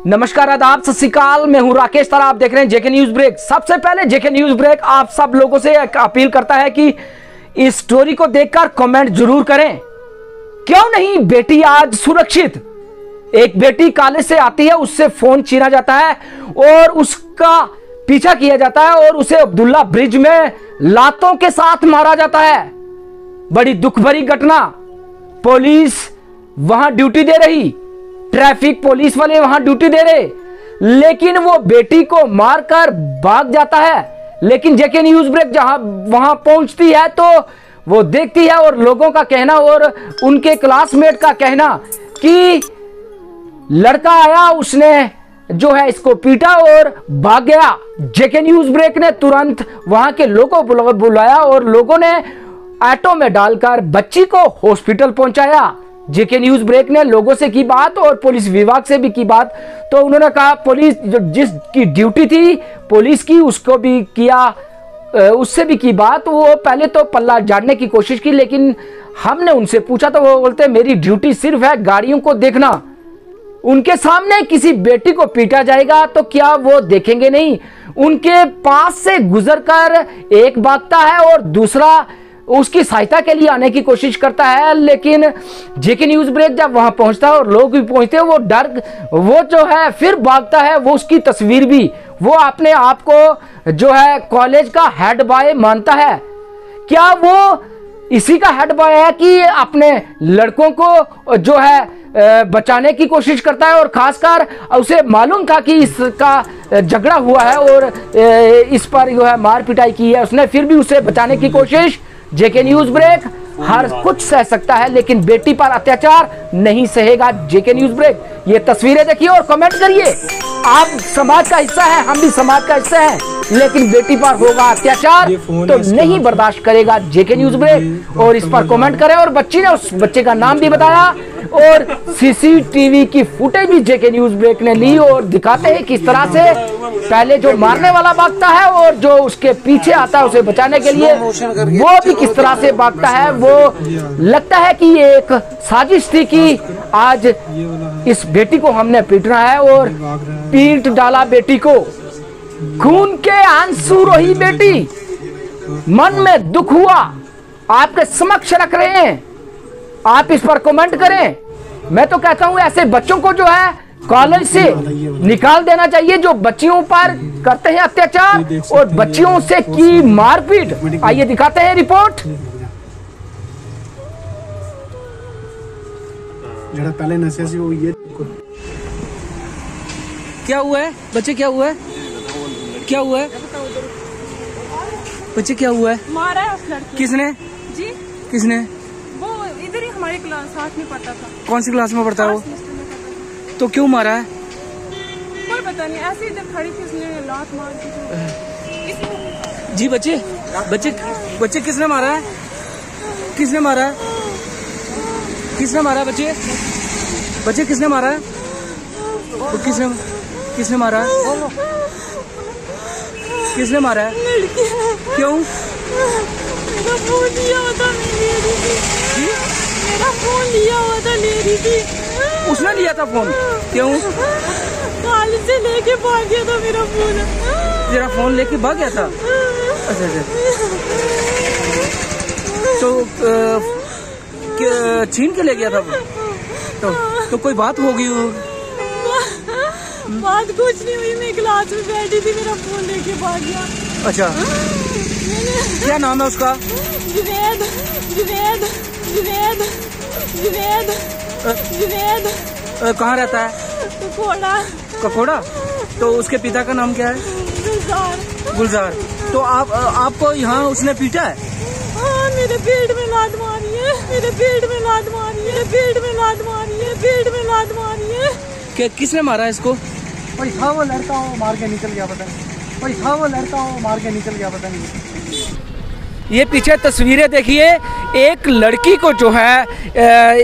नमस्कार, आदाब, सत श्री अकाल। मैं हूं राकेश तारा, आप देख रहे हैं जेके न्यूज ब्रेक। सबसे पहले जेके न्यूज ब्रेक आप सब लोगों से अपील करता है कि इस स्टोरी को देखकर कमेंट जरूर करें। क्यों नहीं बेटी आज सुरक्षित? एक बेटी कॉलेज से आती है, उससे फोन छीना जाता है और उसका पीछा किया जाता है और उसे अब्दुल्ला ब्रिज में लातों के साथ मारा जाता है। बड़ी दुख भरी घटना। पुलिस वहां ड्यूटी दे रही, ट्रैफिक पुलिस वाले वहां ड्यूटी दे रहे, लेकिन वो बेटी को मारकर भाग जाता है। लेकिन जेके न्यूज ब्रेक जहां वहां पहुंचती है तो वो देखती है और लोगों का कहना और उनके क्लासमेट का कहना कि लड़का आया, उसने जो है इसको पीटा और भाग गया। जेके न्यूज ब्रेक ने तुरंत वहां के लोगों को बुलाया और लोगों ने ऑटो में डालकर बच्ची को हॉस्पिटल पहुंचाया। जेके न्यूज ब्रेक ने लोगों से की बात और पुलिस विभाग से भी की बात, तो उन्होंने कहा पुलिस जो जिसकी ड्यूटी थी पुलिस की उसको भी किया, उससे भी की बात। वो पहले तो पल्ला झाड़ने की कोशिश की, लेकिन हमने उनसे पूछा तो वो बोलते मेरी ड्यूटी सिर्फ है गाड़ियों को देखना। उनके सामने किसी बेटी को पीटा जाएगा तो क्या वो देखेंगे नहीं? उनके पास से गुजरकर एक भागता है और दूसरा उसकी सहायता के लिए आने की कोशिश करता है। लेकिन जेके न्यूज ब्रेक जब वहां पहुंचता है और लोग भी पहुंचते हैं, वो जो है फिर भागता है। वो उसकी तस्वीर भी वो अपने आप को जो है कॉलेज का हेड बॉय मानता है। क्या वो इसी का हेड बॉय है कि अपने लड़कों को जो है बचाने की कोशिश करता है? और खासकर उसे मालूम था कि इसका झगड़ा हुआ है और इस पर जो है मार पिटाई की है उसने, फिर भी उसे बचाने की कोशिश। जेके न्यूज ब्रेक हर कुछ सह सकता है लेकिन बेटी पर अत्याचार नहीं सहेगा। जेके न्यूज ब्रेक ये तस्वीरें देखिए और कमेंट करिए। आप समाज का हिस्सा है, हम भी समाज का हिस्सा है, लेकिन बेटी पर होगा अत्याचार तो नहीं बर्दाश्त करेगा जेके न्यूज ब्रेक। और इस पर कमेंट करें। और बच्ची ने उस बच्चे का नाम भी बताया और सीसीटीवी की फुटेज भी जेके न्यूज ब्रेक ने ली और दिखाते हैं किस तरह से पहले जो मारने वाला भागता है और जो उसके पीछे आता है उसे बचाने के लिए वो भी किस तरह से भागता है। वो लगता है कि ये एक साजिश थी कि आज इस बेटी को हमने पीटना है और पीट डाला बेटी को। खून के आंसू रोई बेटी, मन में दुख हुआ, आपके समक्ष रख रहे हैं। आप इस पर कमेंट करें। मैं तो कहता हूं ऐसे बच्चों को जो है कॉलेज से निकाल देना चाहिए जो बच्चियों पर करते हैं अत्याचार और बच्चियों से की मारपीट। आइए दिखाते हैं रिपोर्ट। पहले नशे से वो ये क्या हुआ है बच्चे, क्या हुआ है, क्या हुआ है बच्चे, क्या हुआ है? मारा है उस लड़की। किसने जी? किसने? वो इधर ही हमारे क्लास साथ में पढ़ता था। कौन सी क्लास में पढ़ता है वो? तो क्यों मारा है? कोई पता नहीं, ऐसे इधर खड़ी थी उसने लात मार दी। जी बच्चे बच्चे बच्चे किसने मारा है? किसने मारा है? किसने मारा है बच्चे? बच्चे किसने मारा है? किसने किसने मारा है? किसने मारा है? क्यों? मेरा फोन लिया हुआ था, ले रही थी। मेरा फोन लिया हुआ था, ले रही थी। उसने लिया था फोन? क्यों? कॉलेज से लेके भाग गया था मेरा फोन। तेरा फोन लेके भाग गया था? अच्छा अच्छा। तो छीन के ले गया था वो? तो कोई बात होगी? बात कुछ नहीं हुई, मैं क्लास में बैठी थी, मेरा फोन लेके भाग गया। अच्छा, क्या नाम है उसका? जुनैद जुनैद जुनैद जुनैद जुनैद। कहाँ रहता है? ककोड़ा। ककोड़ा? तो उसके पिता का नाम क्या है? गुलजार। गुलजार। तो आपको यहाँ उसने पीटा है? हाँ, मेरे पेट में लात मारी है, मेरे पेट में लात मारी है, पेट में लात मारी है, पेट में लात मारी है। किसने मारा इसको? कोई था वो लड़का, वो मार के निकल गया पता नहीं। कोई था वो लड़का, वो मार के निकल गया पता नहीं। ये पीछे तस्वीरें देखिए, एक लड़की को जो है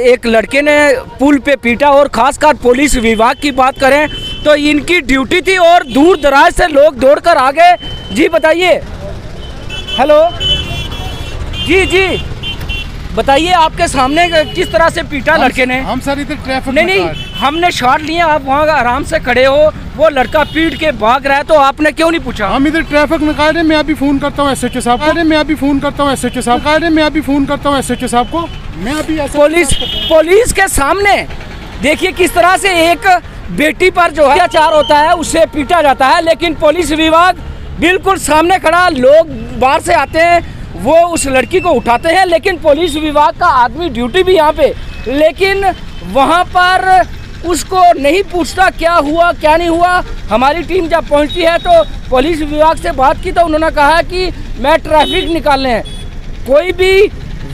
एक लड़के ने पुल पे पीटा। और खासकर पुलिस विभाग की बात करें तो इनकी ड्यूटी थी और दूर दराज से लोग दौड़कर आ गए। जी बताइए। हेलो जी बताइए, आपके सामने किस तरह से पीटा लड़के ने? हम सर इधर ट्रैफिक नहीं हमने शॉट लिए, आप वहाँ आराम से खड़े हो, वो लड़का पीट के भाग रहा है, तो आपने क्यों नहीं पूछा? हम इधर ट्रैफिक निकाल रहे हैं, मैं अभी फोन करता हूँ SHO साहब को, मैं अभी फोन करता हूँ SHO साहब को, मैं अभी फोन करता हूँ SHO साहब को, मैं अभी पुलिस के सामने देखिए किस तरह से एक बेटी पर जो है अत्याचार होता है, उससे पीटा जाता है, लेकिन पुलिस विभाग बिल्कुल सामने खड़ा, लोग बाहर से आते हैं, वो उस लड़की को उठाते हैं, लेकिन पुलिस विभाग का आदमी ड्यूटी भी यहाँ पे, लेकिन वहाँ पर उसको नहीं पूछता क्या हुआ क्या नहीं हुआ। हमारी टीम जब पहुँचती है तो पुलिस विभाग से बात की तो उन्होंने कहा कि मैं ट्रैफिक निकालने हैं। कोई भी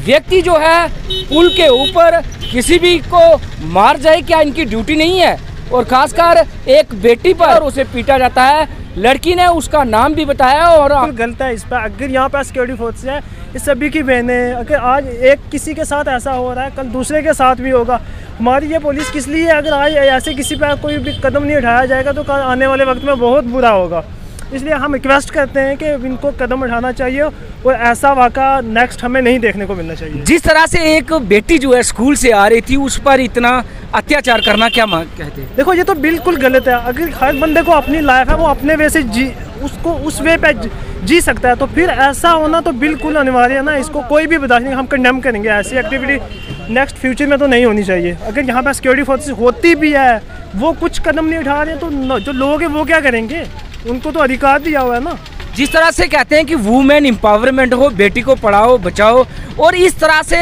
व्यक्ति जो है पुल के ऊपर किसी भी को मार जाए, क्या इनकी ड्यूटी नहीं है? और खासकर एक बेटी पर उसे पीटा जाता है, लड़की ने उसका नाम भी बताया और गलत है इस पर। अगर यहाँ पर सिक्योरिटी फोर्स है, इस सभी की बहनें, अगर आज एक किसी के साथ ऐसा हो रहा है, कल दूसरे के साथ भी होगा। हमारी ये पुलिस किस लिए? अगर आज ऐसे किसी पर कोई भी कदम नहीं उठाया जाएगा तो कल आने वाले वक्त में बहुत बुरा होगा। इसलिए हम रिक्वेस्ट करते हैं कि इनको कदम उठाना चाहिए और ऐसा वाक़ा नेक्स्ट हमें नहीं देखने को मिलना चाहिए। जिस तरह से एक बेटी जो है स्कूल से आ रही थी, उस पर इतना अत्याचार करना क्या कहते हैं? देखो ये तो बिल्कुल गलत है। अगर हर बंदे को अपनी लाइफ है, वो अपने वे से उसको उस वे पे जी सकता है, तो फिर ऐसा होना तो बिल्कुल अनिवार्य है ना। इसको कोई भी बर्दाश्त नहीं, हम कंडेम करेंगे। ऐसी एक्टिविटी नेक्स्ट फ्यूचर में तो नहीं होनी चाहिए। अगर यहाँ पर सिक्योरिटी फोर्स होती भी है, वो कुछ कदम नहीं उठा रहे, तो जो लोग हैं वो क्या करेंगे? उनको तो अधिकार दिया हुआ है ना। जिस तरह से कहते हैं कि वुमेन एम्पावरमेंट हो, बेटी को पढ़ाओ बचाओ, और इस तरह से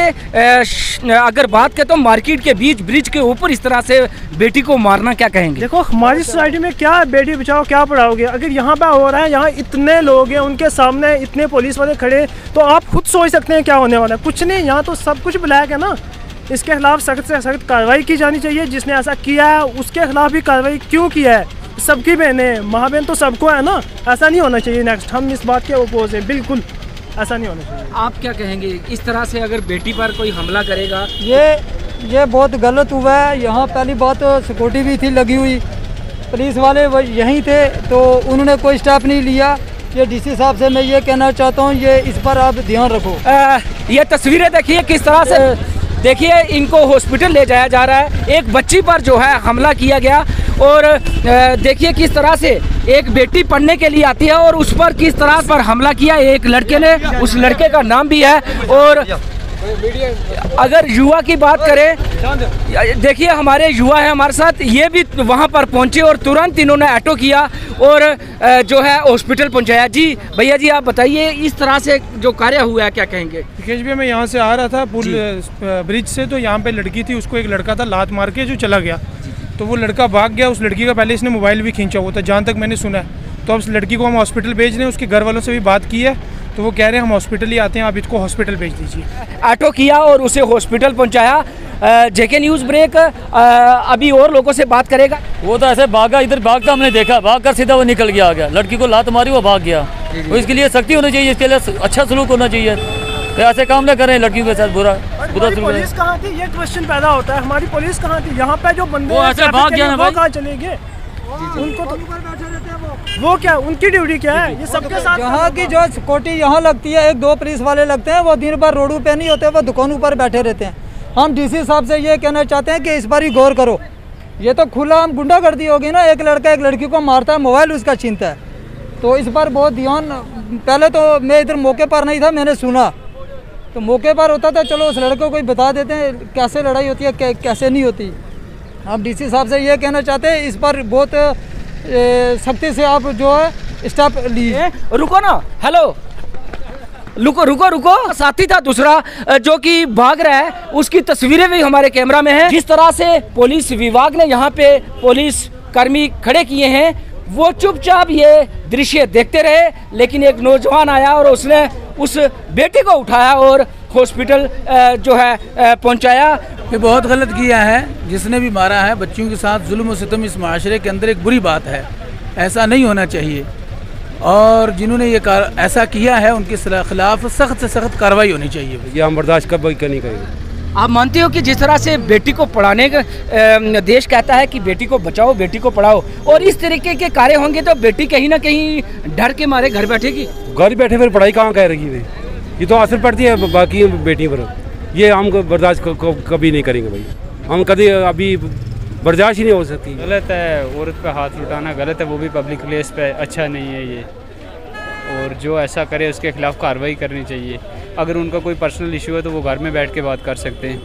अगर बात करें तो मार्केट के बीच ब्रिज के ऊपर इस तरह से बेटी को मारना क्या कहेंगे? देखो हमारी सोसाइटी में क्या बेटी बचाओ क्या पढ़ाओगे? अगर यहाँ पे हो रहा है, यहाँ इतने लोग हैं, उनके सामने इतने पुलिस वाले खड़े, तो आप खुद सोच सकते हैं क्या होने वाला है। कुछ नहीं, यहाँ तो सब कुछ ब्लैक है ना। इसके खिलाफ सख्त से सख्त कार्रवाई की जानी चाहिए। जिसने ऐसा किया है उसके खिलाफ भी कार्रवाई क्यों किया है? सबकी बहनें, माँ बहन तो सबको है ना। ऐसा नहीं होना चाहिए। नेक्स्ट हम इस बात के अपोज हैं, बिल्कुल ऐसा नहीं होना चाहिए। आप क्या कहेंगे इस तरह से अगर बेटी पर कोई हमला करेगा? ये बहुत गलत हुआ है। यहाँ पहली बात तो सिक्योरिटी भी थी लगी हुई, पुलिस वाले यहीं थे, तो उन्होंने कोई स्टेप नहीं लिया। ये DC साहब से मैं ये कहना चाहता हूँ, ये इस पर आप ध्यान रखो। ये तस्वीरें देखिए किस तरह से, देखिए इनको हॉस्पिटल ले जाया जा रहा है। एक बच्ची पर जो है हमला किया गया, और देखिए किस तरह से एक बेटी पढ़ने के लिए आती है और उस पर किस तरह पर हमला किया एक लड़के ने। उस लड़के का नाम भी है। और अगर युवा की बात करें, देखिए हमारे युवा है हमारे साथ, ये भी वहाँ पर पहुँचे और तुरंत इन्होंने ऑटो किया और जो है हॉस्पिटल पहुँचाया। जी भैया जी, आप बताइए इस तरह से जो कार्य हुआ है क्या कहेंगे? दिखेश भैया, मैं यहाँ से आ रहा था पुल ब्रिज से, तो यहाँ पे लड़की थी, उसको एक लड़का था लात मार के जो चला गया, तो वो लड़का भाग गया। उस लड़की का पहले इसने मोबाइल भी खींचा हुआ था, जहाँ तक मैंने सुना है। तो अब उस लड़की को हम हॉस्पिटल भेज रहे हैं। उसके घर वालों से भी बात की है, तो वो कह रहे हैं हम हॉस्पिटल ही आते हैं, आप इसको हॉस्पिटल भेज दीजिए। ऑटो किया और उसे हॉस्पिटल पहुंचाया। JK न्यूज़ ब्रेक अभी और लोगों से बात करेगा। वो तो ऐसे भागा, इधर भागता हमने देखा, भाग कर सीधा वो निकल गया, आ गया, लड़की को लात मारी, वो भाग गया। तो इसके लिए सख्ती होनी चाहिए, इसके लिए अच्छा सलूक होना चाहिए। तो ऐसे काम ना करें लड़कियों के साथ बुरा सलूक। पुलिस कहाँ थी, ये क्वेश्चन पैदा होता है। हमारी पुलिस कहाँ थी? यहाँ पे जो बंदे वो ऐसे भाग गया ना भाई, कहाँ चले गए? उनको तो वो क्या, उनकी ड्यूटी क्या है? ये सबके साथ यहाँ की जो सिक्योरिटी यहाँ लगती है, 1-2 पुलिस वाले लगते हैं, वो दिन भर रोडों पे नहीं होते, वो दुकानों पर बैठे रहते हैं। हम DC साहब से ये कहना चाहते हैं कि इस पर ही गौर करो। ये तो खुला हम गुंडागर्दी होगी ना, एक लड़का एक लड़की को मारता है, मोबाइल उसका छीनता है, तो इस पर बहुत ध्यान। पहले तो मैं इधर मौके पर नहीं था, मैंने सुना, तो मौके पर होता था चलो उस लड़के को कोई बता देते हैं कैसे लड़ाई होती है कैसे नहीं होती। हम DC साहब से ये कहना चाहते हैं इस पर बहुत सख्ती से आप जो है स्टेप लीजिए। रुको ना, हेलो, रुको, साथी था दूसरा जो कि भाग रहा है, उसकी तस्वीरें भी हमारे कैमरा में हैं। जिस तरह से पुलिस विभाग ने यहाँ पे पुलिस कर्मी खड़े किए हैं, वो चुपचाप ये दृश्य देखते रहे, लेकिन एक नौजवान आया और उसने उस बेटी को उठाया और हॉस्पिटल जो है पहुंचाया। ये बहुत गलत किया है, जिसने भी मारा है बच्चियों के साथ जुल्म और सितम इस माशरे के अंदर एक बुरी बात है, ऐसा नहीं होना चाहिए। और जिन्होंने ये ऐसा किया है उनके खिलाफ सख्त से सख्त कार्रवाई होनी चाहिए। ये हम बर्दाश्त कब नहीं करेंगे। आप मानते हो कि जिस तरह से बेटी को पढ़ाने का देश कहता है कि बेटी को बचाओ बेटी को पढ़ाओ, और इस तरीके के कार्य होंगे तो बेटी कहीं ना कहीं डर के मारे घर बैठेगी। घर बैठे फिर पढ़ाई कहाँ कर रही है? ये तो असर पड़ती है बाकी बेटियों पर। ये हम बर्दाश्त कभी नहीं करेंगे भाई। हम कभी अभी बर्दाश्त ही नहीं हो सकती। गलत है, औरत पे हाथ उठाना गलत है, वो भी पब्लिक प्लेस पे, अच्छा नहीं है ये। और जो ऐसा करे उसके खिलाफ कार्रवाई करनी चाहिए। अगर उनका कोई पर्सनल इशू है तो वो घर में बैठ के बात कर सकते हैं,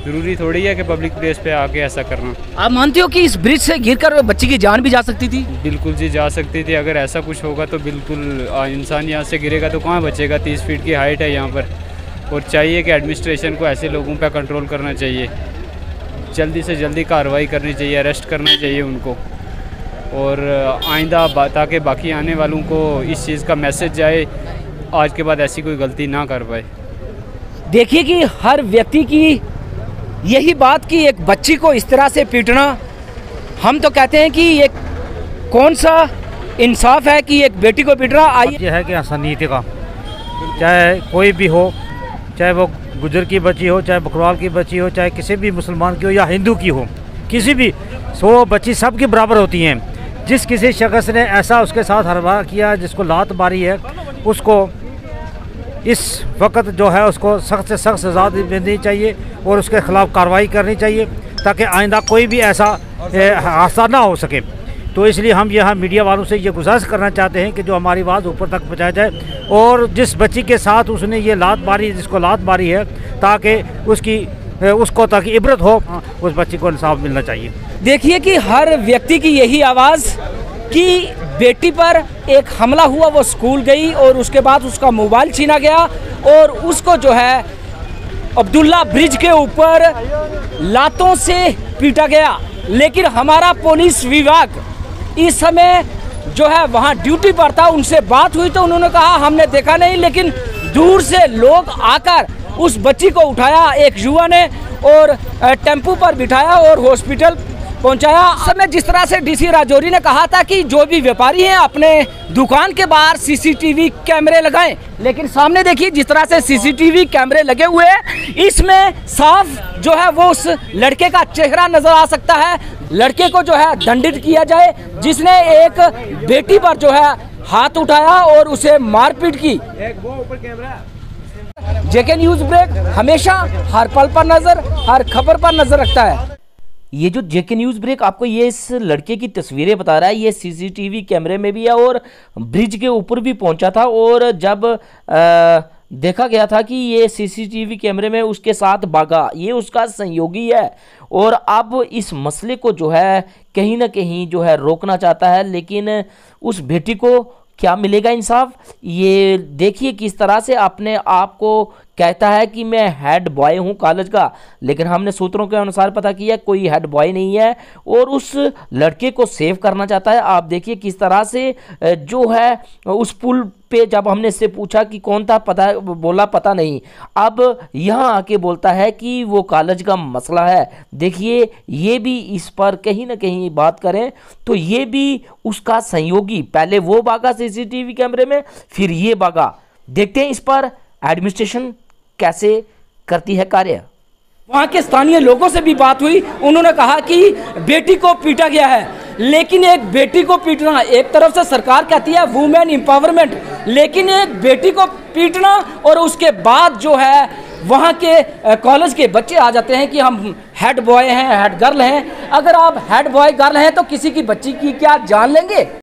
ज़रूरी थोड़ी है कि पब्लिक प्लेस पे आके ऐसा करना। आप मानते हो कि इस ब्रिज से गिरकर बच्ची की जान भी जा सकती थी? बिल्कुल जी, जा सकती थी। अगर ऐसा कुछ होगा तो बिल्कुल इंसान यहाँ से गिरेगा तो कहाँ बचेगा। 30 फीट की हाइट है यहाँ पर, और चाहिए कि एडमिनिस्ट्रेशन को ऐसे लोगों पर कंट्रोल करना चाहिए, जल्दी से जल्दी कार्रवाई करनी चाहिए, अरेस्ट करना चाहिए उनको। और आइंदा ताकि बाकी आने वालों को इस चीज़ का मैसेज जाए, आज के बाद ऐसी कोई गलती ना कर पाए। देखिए कि हर व्यक्ति की यही बात कि एक बच्ची को इस तरह से पीटना, हम तो कहते हैं कि ये कौन सा इंसाफ है कि एक बेटी को पीटना। ये है कि असनीयत का, चाहे कोई भी हो, चाहे वो गुजर की बच्ची हो, चाहे बकरवाल की बच्ची हो, चाहे किसी भी मुसलमान की हो या हिंदू की हो, किसी भी, सो बच्ची सब की बराबर होती हैं। जिस किसी शख्स ने ऐसा उसके साथ हरवा किया, जिसको लात मारी है, उसको इस वक्त जो है उसको सख्त से सख्त सज़ा देनी चाहिए और उसके ख़िलाफ़ कार्रवाई करनी चाहिए, ताकि आइंदा कोई भी ऐसा हादसा ना हो सके। तो इसलिए हम यहाँ मीडिया वालों से ये गुजारिश करना चाहते हैं कि जो हमारी आवाज़ ऊपर तक पहुँचाई जाए, और जिस बच्ची के साथ उसने ये लात मारी, जिसको लात मारी है, ताकि उसको ताकि इबरत हो, उस बच्ची को इंसाफ मिलना चाहिए। देखिए कि हर व्यक्ति की यही आवाज़ कि बेटी पर एक हमला हुआ, वो स्कूल गई और उसके बाद उसका मोबाइल छीना गया और उसको जो है अब्दुल्ला ब्रिज के ऊपर लातों से पीटा गया। लेकिन हमारा पुलिस विभाग इस समय जो है वहाँ ड्यूटी पर था, उनसे बात हुई तो उन्होंने कहा हमने देखा नहीं, लेकिन दूर से लोग आकर उस बच्ची को उठाया एक युवा ने और टेम्पू पर बिठाया और हॉस्पिटल पहुंचाया। समय जिस तरह से डीसी राजौरी ने कहा था कि जो भी व्यापारी हैं अपने दुकान के बाहर सीसीटीवी कैमरे लगाएं, लेकिन सामने देखिए जिस तरह से सीसीटीवी कैमरे लगे हुए हैं, इसमें साफ जो है वो उस लड़के का चेहरा नजर आ सकता है। लड़के को जो है दंडित किया जाए जिसने एक बेटी पर जो है हाथ उठाया और उसे मारपीट की। जेके न्यूज ब्रेक हमेशा हर पल पर नजर, हर खबर पर नजर रखता है। ये जो जेके न्यूज ब्रेक आपको ये इस लड़के की तस्वीरें बता रहा है, ये सीसीटीवी कैमरे में भी है और ब्रिज के ऊपर भी पहुंचा था। और जब देखा गया था कि ये सीसीटीवी कैमरे में उसके साथ भागा, ये उसका सहयोगी है और अब इस मसले को जो है कहीं ना कहीं जो है रोकना चाहता है, लेकिन उस बेटी को क्या मिलेगा इंसाफ? ये देखिए किस तरह से अपने आप को कहता है कि मैं हेड बॉय हूं कॉलेज का, लेकिन हमने सूत्रों के अनुसार पता किया कोई हेड बॉय नहीं है और उस लड़के को सेव करना चाहता है। आप देखिए किस तरह से जो है उस पुल पे जब हमने इससे पूछा कि कौन था, बोला पता नहीं, अब यहाँ आके बोलता है कि वो कॉलेज का मसला है। देखिए ये भी इस पर कहीं ना कहीं बात करें तो ये भी उसका सहयोगी, पहले वो भागा सीसीटीवी कैमरे में, फिर ये भागा। देखते हैं इस पर एडमिनिस्ट्रेशन कैसे करती है कार्य। वहाँ के स्थानीय लोगों से भी बात हुई, उन्होंने कहा कि बेटी को पीटा गया है, लेकिन एक बेटी को पीटना, एक तरफ से सरकार कहती है वुमेन एम्पावरमेंट, लेकिन एक बेटी को पीटना और उसके बाद जो है वहाँ के कॉलेज के बच्चे आ जाते हैं कि हम हेड बॉय हैं, हेड गर्ल हैं। अगर आप हेड बॉय गर्ल हैं तो किसी की बच्ची की क्या जान लेंगे?